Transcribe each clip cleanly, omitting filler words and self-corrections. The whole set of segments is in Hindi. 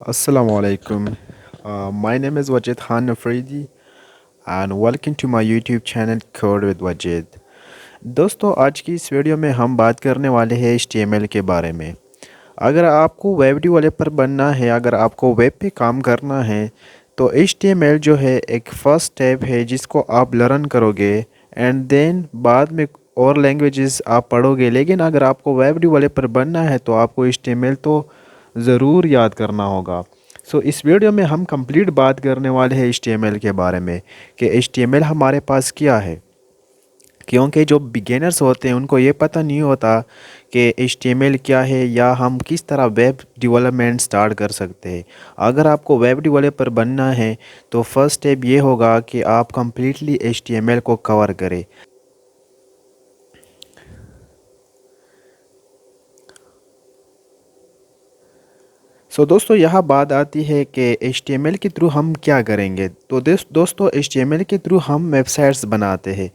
Assalamu alaikum. My name is Wajid Khan Afridi and welcome to my YouTube channel Code with Wajid. दोस्तों आज की इस वीडियो में हम बात करने वाले हैं HTML के बारे में। अगर आपको वेब डेवलपर बनना है, अगर आपको वेब पे काम करना है तो HTML जो है एक फ़र्स्ट स्टेप है जिसको आप लर्न करोगे एंड देन बाद में और लैंग्वेजेस आप पढ़ोगे। लेकिन अगर आपको वेब डेवलपर बनना है तो आपको HTML तो ज़रूर याद करना होगा। इस वीडियो में हम कंप्लीट बात करने वाले हैं HTML के बारे में कि HTML हमारे पास क्या है, क्योंकि जो बिगिनर्स होते हैं उनको ये पता नहीं होता कि HTML क्या है या हम किस तरह वेब डेवलपमेंट स्टार्ट कर सकते हैं। अगर आपको वेब डेवलपर बनना है तो फर्स्ट स्टेप ये होगा कि आप कंप्लीटली HTML को कवर करें। दोस्तों यहाँ बात आती है कि HTML के थ्रू हम क्या करेंगे। तो दोस्तों HTML के थ्रू हम वेबसाइट्स बनाते हैं,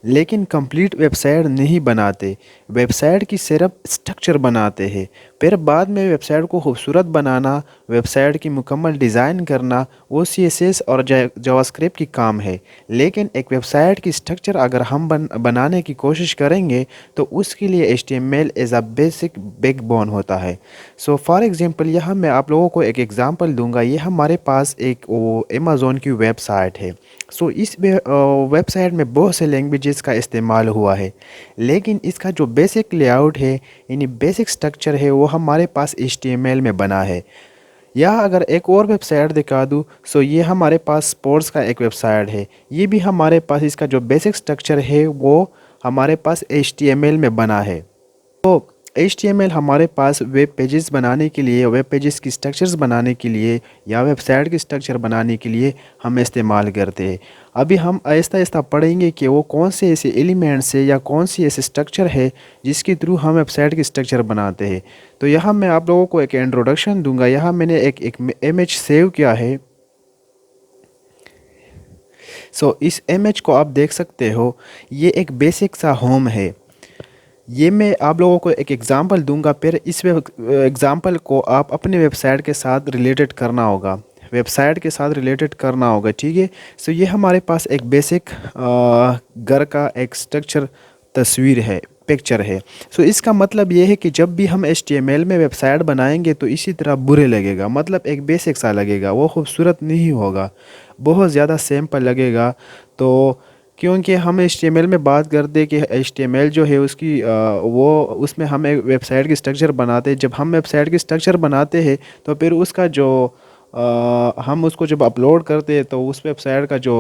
लेकिन कंप्लीट वेबसाइट नहीं बनाते। वेबसाइट की सिर्फ स्ट्रक्चर बनाते हैं। फिर बाद में वेबसाइट को खूबसूरत बनाना, वेबसाइट की मुकम्मल डिज़ाइन करना वो CSS और जावास्क्रिप्ट की काम है। लेकिन एक वेबसाइट की स्ट्रक्चर अगर हम बनाने की कोशिश करेंगे तो उसके लिए HTML as a basic backbone होता है। फॉर एग्जांपल यहाँ मैं आप लोगों को एक एग्ज़ाम्पल दूंगा। ये हमारे पास एक वो अमेज़ॉन की वेबसाइट है। इस वेबसाइट में बहुत से लैंग्वेजेस का इस्तेमाल हुआ है, लेकिन इसका जो बेसिक लेआउट है यानी बेसिक स्ट्रक्चर है वो हमारे पास HTML में बना है। या अगर एक और वेबसाइट दिखा दूँ, ये हमारे पास स्पोर्ट्स का एक वेबसाइट है। ये भी हमारे पास इसका जो बेसिक स्ट्रक्चर है वो हमारे पास HTML में बना है। तो HTML हमारे पास वेब पेजेस बनाने के लिए, वेब पेजेस की स्ट्रक्चर्स बनाने के लिए या वेबसाइट की स्ट्रक्चर बनाने के लिए हम इस्तेमाल करते हैं। अभी हम आहिस्ता आहिस्ता पढ़ेंगे कि वो कौन से ऐसे एलिमेंट्स है या कौन सी ऐसे स्ट्रक्चर है जिसके थ्रू हम वेबसाइट की स्ट्रक्चर बनाते हैं। तो यहाँ मैं आप लोगों को एक इंट्रोडक्शन दूंगा। यहाँ मैंने एक इमेज सेव किया है। इस इमेज को आप देख सकते हो, ये एक बेसिक सा होम है। ये मैं आप लोगों को एक एग्ज़ाम्पल दूंगा, फिर इस एग्ज़ाम्पल को आप अपने वेबसाइट के साथ रिलेटेड करना होगा, वेबसाइट के साथ रिलेटेड करना होगा, ठीक है। ये हमारे पास एक बेसिक घर का एक स्ट्रक्चर तस्वीर है, पिक्चर है। इसका मतलब ये है कि जब भी हम HTML में वेबसाइट बनाएंगे तो इसी तरह बुरे लगेगा, मतलब एक बेसिक सा लगेगा, वो खूबसूरत नहीं होगा, बहुत ज़्यादा सिंपल लगेगा। तो क्योंकि हम HTML में बात करते हैं कि HTML जो है उसकी वो उसमें हम एक वेबसाइट की स्ट्रक्चर बनाते हैं। जब हम वेबसाइट की स्ट्रक्चर बनाते हैं तो फिर उसका जो हम उसको जब अपलोड करते हैं तो उस वेबसाइट का जो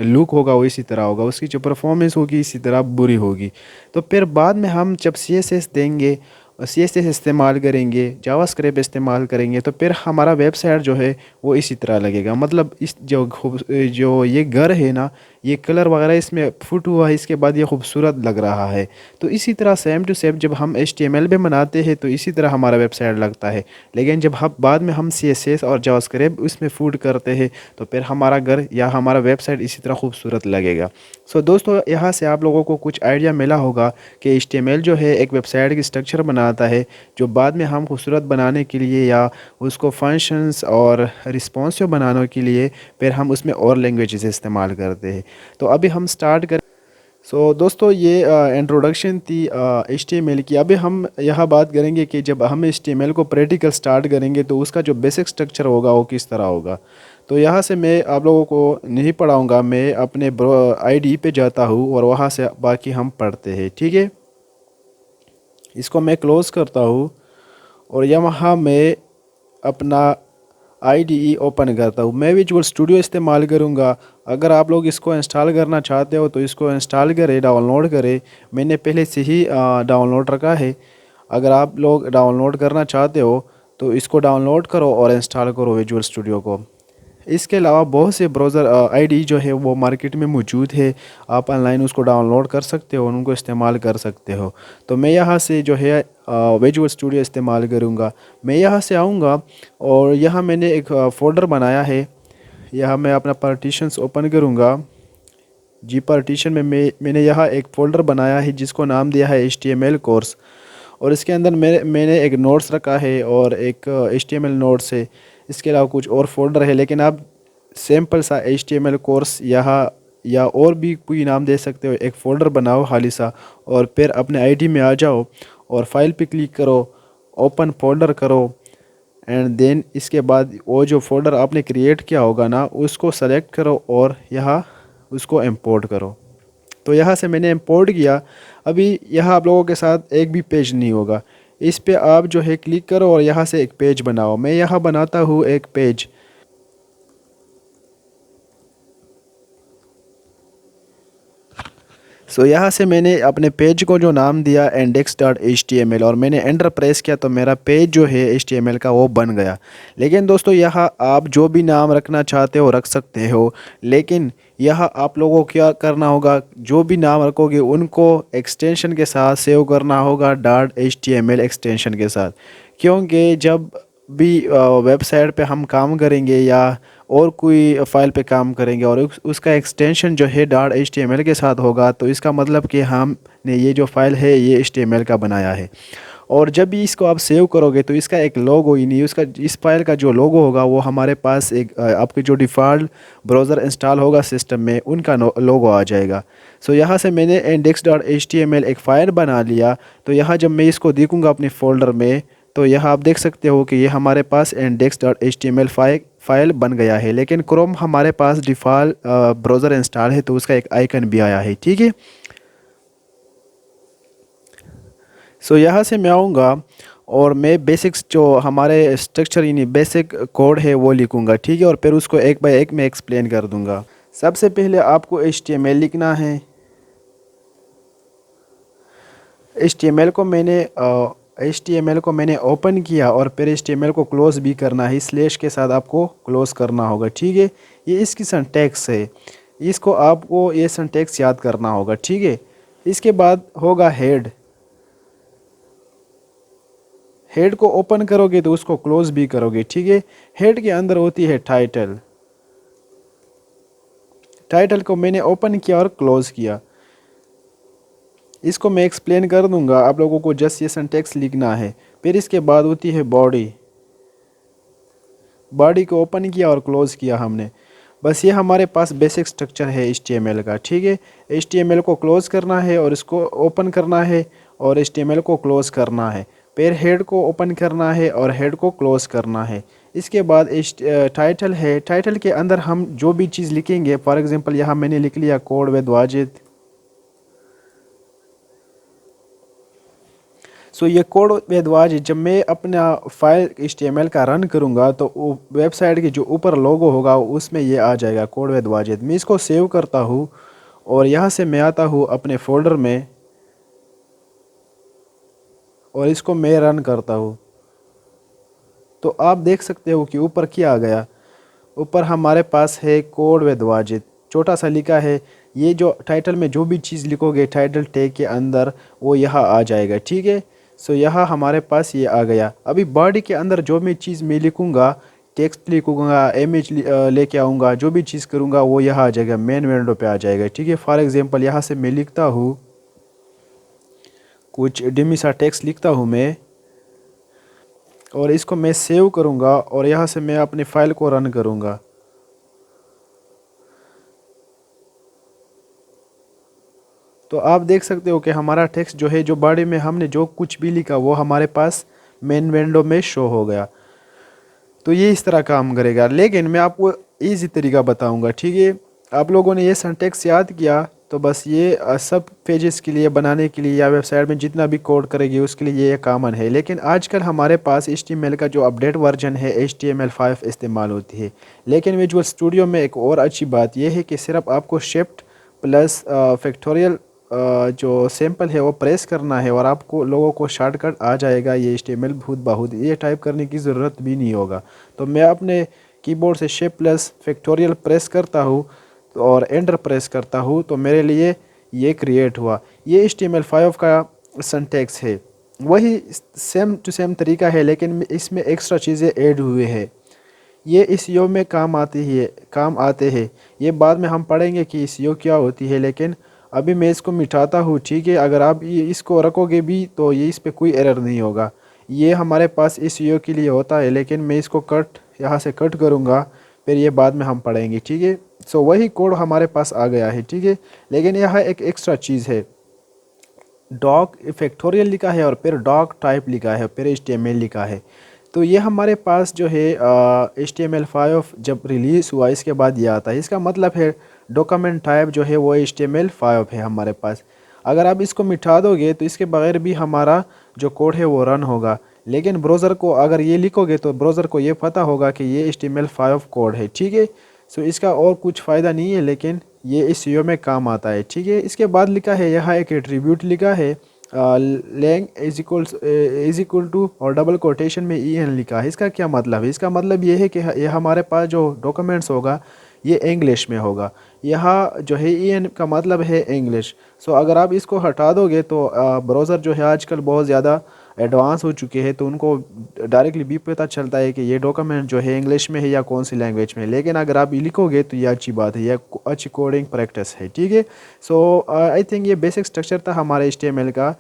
लुक होगा वो इसी तरह होगा, उसकी जो परफॉर्मेंस होगी इसी तरह बुरी होगी। तो फिर बाद में हम जब CSS देंगे, CSS इस्तेमाल करेंगे, जावास्क्रिप्ट इस्तेमाल करेंगे, तो फिर हमारा वेबसाइट जो है वो इसी तरह लगेगा। मतलब इस जो ये घर है ना, ये कलर वगैरह इसमें फुट हुआ है, इसके बाद ये खूबसूरत लग रहा है। तो इसी तरह सेम टू सेम जब हम HTML में बनाते हैं तो इसी तरह हमारा वेबसाइट लगता है। लेकिन जब हम बाद में हम CSS और जावास्क्रिप्ट उसमें फुट करते हैं तो फिर हमारा घर या हमारा वेबसाइट इसी तरह खूबसूरत लगेगा। दोस्तों यहाँ से आप लोगों को कुछ आइडिया मिला होगा कि HTML जो है एक वेबसाइट की स्ट्रक्चर बनाता है जो बाद में हम खूबसूरत बनाने के लिए या उसको फंक्शंस और रिस्पॉन्सिव बनाने के लिए फिर हम उसमें और लैंग्वेजेस इस्तेमाल करते हैं। तो अभी हम स्टार्ट कर। दोस्तों ये इंट्रोडक्शन थी HTML की। अभी हम यहाँ बात करेंगे कि जब हम HTML को प्रैक्टिकल स्टार्ट करेंगे तो उसका जो बेसिक स्ट्रक्चर होगा वो किस तरह होगा। तो यहाँ से मैं आप लोगों को नहीं पढ़ाऊँगा, मैं अपने IDE पे जाता हूँ और वहाँ से बाकी हम पढ़ते हैं, ठीक है। इसको मैं क्लोज़ करता हूँ और यहाँ मैं अपना IDE ओपन करता हूँ। मैं विजुअल स्टूडियो इस्तेमाल करूँगा। अगर आप लोग इसको इंस्टॉल करना चाहते हो तो इसको इंस्टॉल करें, डाउनलोड करें। मैंने पहले से ही डाउनलोड रखा है। अगर आप लोग डाउनलोड करना चाहते हो तो इसको डाउनलोड करो और इंस्टॉल करो विजुअल स्टूडियो को। इसके अलावा बहुत से ब्राउज़र IDE जो है वो मार्केट में मौजूद है। आप ऑनलाइन उसको डाउनलोड कर सकते हो और उनको इस्तेमाल कर सकते हो। तो मैं यहाँ से जो है विजुअल स्टूडियो इस्तेमाल करूँगा। मैं यहाँ से आऊँगा और यहाँ मैंने एक फ़ोल्डर बनाया है। यहाँ मैं अपना पार्टीशंस ओपन करूँगा। जी पार्टीशन में मैंने यहाँ एक फ़ोल्डर बनाया है जिसको नाम दिया है HTML कोर्स। और इसके अंदर मैंने एक नोट्स रखा है और एक HTML नोट्स है। इसके अलावा कुछ और फोल्डर है, लेकिन आप सिंपल सा HTML कोर्स यहाँ या और भी कोई नाम दे सकते हो, एक फ़ोल्डर बनाओ खाली सा और फिर अपने आईडी में आ जाओ और फाइल पे क्लिक करो, ओपन फोल्डर करो एंड देन इसके बाद वो जो फोल्डर आपने क्रिएट किया होगा ना उसको सेलेक्ट करो और यहाँ उसको इंपोर्ट करो। तो यहाँ से मैंने इंपोर्ट किया। अभी यहाँ आप लोगों के साथ एक भी पेज नहीं होगा, इस पे आप जो है क्लिक करो और यहाँ से एक पेज बनाओ। मैं यहाँ बनाता हूँ एक पेज। सो यहाँ से मैंने अपने पेज को जो नाम दिया index.html और मैंने एंटर प्रेस किया तो मेरा पेज जो है HTML का वो बन गया। लेकिन दोस्तों यहाँ आप जो भी नाम रखना चाहते हो रख सकते हो, लेकिन यहाँ आप लोगों को क्या करना होगा, जो भी नाम रखोगे उनको एक्सटेंशन के साथ सेव करना होगा .html एक्सटेंशन के साथ, क्योंकि जब भी वेबसाइट पे हम काम करेंगे या और कोई फ़ाइल पे काम करेंगे और उसका एक्सटेंशन जो है .html के साथ होगा, तो इसका मतलब कि हमने ये जो फ़ाइल है ये HTML का बनाया है। और जब भी इसको आप सेव करोगे तो इसका एक लोगो ही नहीं, उसका इस फाइल का जो लोगो होगा वो हमारे पास एक आपके जो डिफ़ॉल्ट ब्राउज़र इंस्टॉल होगा सिस्टम में उनका लोगो आ जाएगा। सो यहाँ से मैंने index.html एक फ़ाइल बना लिया। तो यहाँ जब मैं इसको देखूँगा अपने फ़ोल्डर में तो यहाँ आप देख सकते हो कि ये हमारे पास index.html फाइल बन गया है, लेकिन क्रोम हमारे पास डिफ़ॉल्ट ब्राउज़र इंस्टॉल है तो उसका एक आइकन भी आया है। ठीक है, सो यहाँ से मैं आऊँगा और मैं बेसिक्स जो हमारे स्ट्रक्चर यानी बेसिक कोड है वो लिखूँगा। ठीक है, और फिर उसको एक बाय एक मैं एक्सप्लेन कर दूँगा। सबसे पहले आपको HTML लिखना है। HTML को मैंने ओपन किया और फिर HTML को क्लोज़ भी करना है, स्लैश के साथ आपको क्लोज़ करना होगा। ठीक है, ये इसकी सिंटैक्स है, इसको आपको ये सिंटैक्स याद करना होगा। ठीक है, इसके बाद होगा हेड। हेड को ओपन करोगे तो उसको क्लोज़ भी करोगे। ठीक है, हेड के अंदर होती है टाइटल। टाइटल को मैंने ओपन किया और क्लोज़ किया। इसको मैं एक्सप्लेन कर दूंगा, आप लोगों को जस्ट ये सिंटैक्स लिखना है। फिर इसके बाद होती है बॉडी। बॉडी को ओपन किया और क्लोज़ किया हमने। बस ये हमारे पास बेसिक स्ट्रक्चर है HTML का। ठीक है, HTML को क्लोज़ करना है और इसको ओपन करना है और HTML को क्लोज़ करना है। फिर हेड को ओपन करना है और हेड को क्लोज़ करना है। इसके बाद टाइटल है। टाइटल के अंदर हम जो भी चीज़ लिखेंगे, फॉर एग्ज़ाम्पल यहाँ मैंने लिख लिया कोड विद वाजिद। सो ये कोड विद वाजिद जब मैं अपना फाइल HTML का रन करूँगा तो वो वेबसाइट के जो ऊपर लोगो होगा उसमें ये आ जाएगा कोड विद वाजिद। मैं इसको सेव करता हूँ और यहाँ से मैं आता हूँ अपने फ़ोल्डर में और इसको मैं रन करता हूँ। तो आप देख सकते हो कि ऊपर क्या आ गया, ऊपर हमारे पास है कोड विद वाजिद, छोटा सा लिखा है। ये जो टाइटल में जो भी चीज़ लिखोगे टाइटल टैग के अंदर वो यहाँ आ जाएगा। ठीक है, सो यहाँ हमारे पास ये आ गया। अभी बॉडी के अंदर जो भी चीज़ मैं लिखूँगा, टेक्स्ट लिखूँगा, इमेज लेके आऊँगा, जो भी चीज़ करूँगा वो यहाँ आ जाएगा, मेन विंडो पे आ जाएगा। ठीक है, फॉर एग्ज़ाम्पल यहाँ से मैं लिखता हूँ कुछ डिमी सा टेक्स्ट लिखता हूँ मैं और इसको मैं सेव करूँगा और यहाँ से मैं अपनी फ़ाइल को रन करूँगा। तो आप देख सकते हो कि हमारा टेक्स्ट जो है, जो बॉडी में हमने जो कुछ भी लिखा वो हमारे पास मेन विंडो में शो हो गया। तो ये इस तरह काम करेगा, लेकिन मैं आपको इजी तरीका बताऊंगा। ठीक है, आप लोगों ने ये सिंटैक्स याद किया तो बस ये सब पेजेस के लिए बनाने के लिए या वेबसाइट में जितना भी कोड करेगी उसके लिए ये कॉमन है। लेकिन आजकल हमारे पास HTML का जो अपडेट वर्जन है HTML5 इस्तेमाल होती है। लेकिन विजुअल स्टूडियो में एक और अच्छी बात यह है कि सिर्फ आपको शिफ्ट प्लस फैक्टोरियल जो सैम्पल है वो प्रेस करना है और आपको लोगों को शॉर्टकट आ जाएगा ये HTML खुद ब खुद, ये टाइप करने की ज़रूरत भी नहीं होगा। तो मैं अपने कीबोर्ड से शिफ्ट प्लस फैक्टोरियल प्रेस करता हूँ और एंटर प्रेस करता हूँ तो मेरे लिए ये क्रिएट हुआ। ये HTML5 का सिंटैक्स है, वही सेम टू सेम तरीका है, लेकिन इसमें एक्स्ट्रा चीज़ें ऐड हुए हैं। ये SEO में काम आते हैं। ये बाद में हम पढ़ेंगे कि SEO क्या होती है, लेकिन अभी मैं इसको मिटाता हूँ। ठीक है, अगर आप ये इसको रखोगे भी तो ये इस पे कोई एरर नहीं होगा। ये हमारे पास SEO के लिए होता है, लेकिन मैं इसको कट यहाँ से कट करूँगा, फिर ये बाद में हम पढ़ेंगे, ठीक है। सो वही कोड हमारे पास आ गया है, ठीक है। लेकिन यहाँ एक एक्स्ट्रा चीज़ है, डॉक फैक्टोरियल लिखा है और फिर डॉक टाइप लिखा है, फिर HTML लिखा है। तो ये हमारे पास जो है HTML5 जब रिलीज़ हुआ इसके बाद ये आता है। इसका मतलब है डॉक्यूमेंट टाइप जो है वो HTML5 है हमारे पास। अगर आप इसको मिटा दोगे तो इसके बगैर भी हमारा जो कोड है वो रन होगा। लेकिन ब्राउज़र को अगर ये लिखोगे तो ब्राउज़र को ये पता होगा कि ये HTML5 कोड है, ठीक है। सो इसका और कुछ फ़ायदा नहीं है, लेकिन ये इस SEO में काम आता है, ठीक है। इसके बाद लिखा है यहाँ एक एट्रीब्यूट लिखा है लेंग इज इक्वल टू और डबल कोटेशन में EN लिखा है। इसका क्या मतलब है? इसका मतलब ये है कि ये हमारे पास जो डॉक्यूमेंट्स होगा ये इंग्लिश में होगा। यहाँ जो है EN का मतलब है इंग्लिश। सो अगर आप इसको हटा दोगे तो ब्राउज़र जो है आजकल बहुत ज़्यादा एडवांस हो चुके हैं, तो उनको डायरेक्टली भी पता चलता है कि ये डॉक्यूमेंट जो है इंग्लिश में है या कौन सी लैंग्वेज में है। लेकिन अगर आप ये लिखोगे तो ये अच्छी बात है, ये अच्छी कोडिंग प्रैक्टिस है, ठीक है। सो आई थिंक ये बेसिक स्ट्रक्चर था हमारे HTML का।